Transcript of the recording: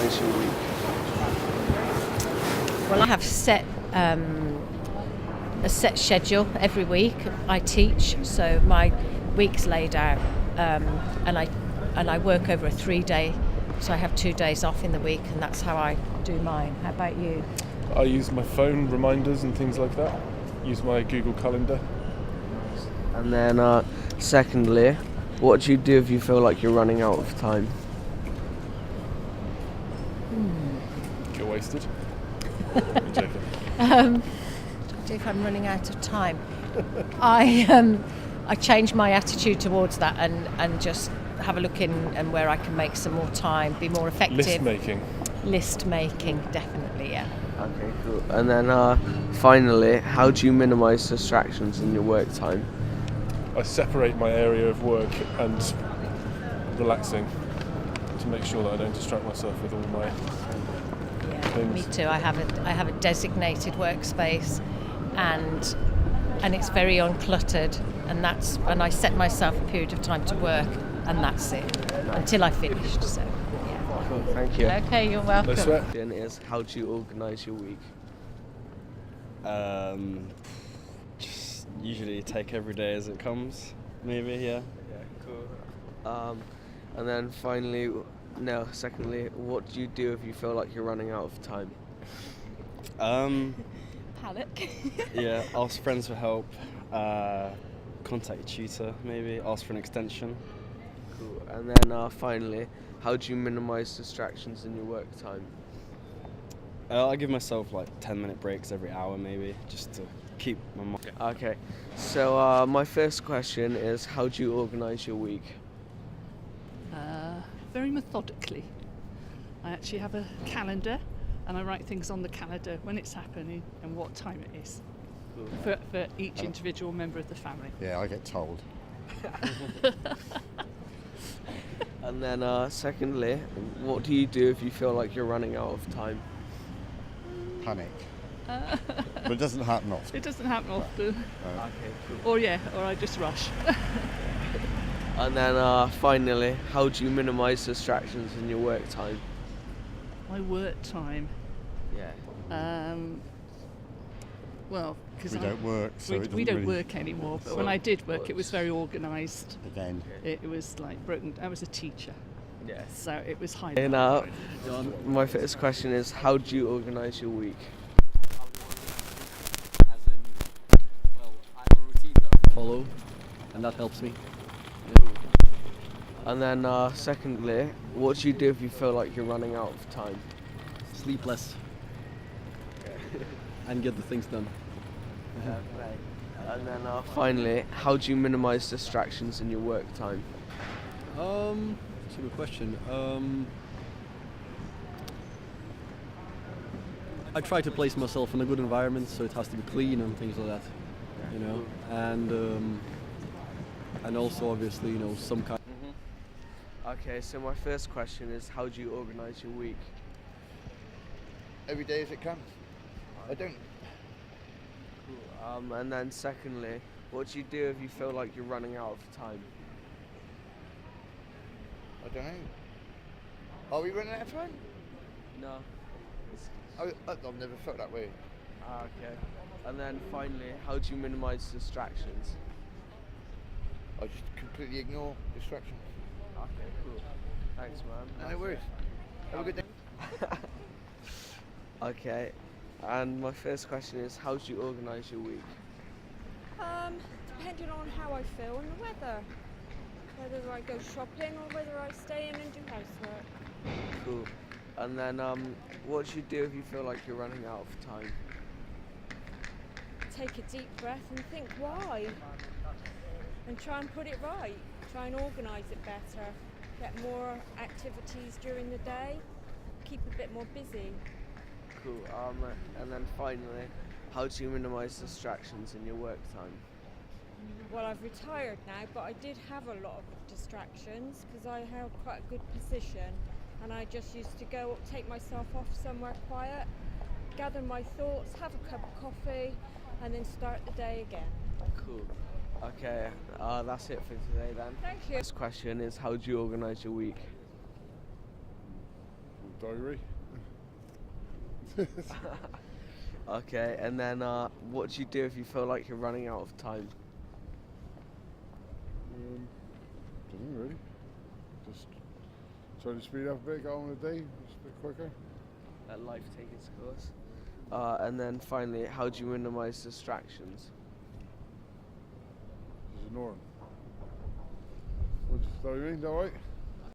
organise your week? Well, I have a set schedule every week. I teach, so my week's laid out, and I work over a 3-day. So I have 2 days off in the week, and that's how I do mine. How about you? I use my phone reminders and things like that. Use my Google Calendar. And then, secondly, what do you do if you feel like you're running out of time? Get wasted. I'm joking. If I'm running out of time, I change my attitude towards that and just have a look in and where I can make some more time, be more effective. List making, definitely, yeah. Okay, cool. And then finally, how do you minimise distractions in your work time? I separate my area of work and relaxing to make sure that I don't distract myself with all my things. Me too. I have a designated workspace, and it's very uncluttered, and I set myself a period of time to work, and that's it until I finished. So, yeah. Cool, thank you. Okay, you're welcome. No sweat. Question is, how do you organise your week? Just usually take every day as it comes, maybe, yeah. Yeah, cool. And then secondly, what do you do if you feel like you're running out of time? Panic. Yeah, ask friends for help, contact your tutor, maybe, ask for an extension. Cool. And then finally, how do you minimise distractions in your work time? I give myself like 10-minute breaks every hour, maybe, just to keep my mind. Okay, so my first question is, how do you organise your week? Very methodically. I actually have a calendar, and I write things on the calendar when it's happening and what time it is. Cool. For each individual member of the family. Yeah, I get told. And then secondly, what do you do if you feel like you're running out of time? Panic. But it doesn't happen often. It doesn't happen often. Okay, cool. Or I just rush. And then finally, how do you minimise distractions in your work time? My work time. Yeah. Well, because We don't work, so it we doesn't don't really work anymore. But when I did work, it was very organised. Again. It was like broken. I was a teacher, Yeah. so it was highly. And my first question is, how do you organise your week? I have a routine that I follow, and that helps me. And then secondly, what do you do if you feel like you're running out of time? Sleep less and get the things done. And then finally, how do you minimise distractions in your work time? That's a good question. I try to place myself in a good environment, so it has to be clean and things like that, you know. And also, obviously, you know, some kind. Okay, so my first question is, how do you organise your week? Every day as it comes. I don't. Cool. And then secondly, what do you do if you feel like you're running out of time? I don't know. Are we running out of time? No. I've never felt that way. Okay. And then finally, how do you minimise distractions? I just completely ignore distractions. Okay, cool. Thanks, man. No worries. Have a good day. Okay. And my first question is, how do you organise your week? Depending on how I feel and the weather. Whether I go shopping or whether I stay in and do housework. Cool. And then, what do you do if you feel like you're running out of time? Take a deep breath and think why. And try and put it right. Try and organise it better. Get more activities during the day. Keep a bit more busy. Cool. And then finally, how do you minimise distractions in your work time? Well, I've retired now, but I did have a lot of distractions because I held quite a good position, and I just used to go take myself off somewhere quiet, gather my thoughts, have a cup of coffee, and then start the day again. Cool. Okay, that's it for today then. Thank you. This question is, how do you organise your week? diary. Okay, and then what do you do if you feel like you're running out of time? Don't know really. Just try to speed up a bit, go on a day, just a bit quicker. Let life take its course. And then finally, how do you minimize distractions? Just ignore them. What do you mean? Is that right?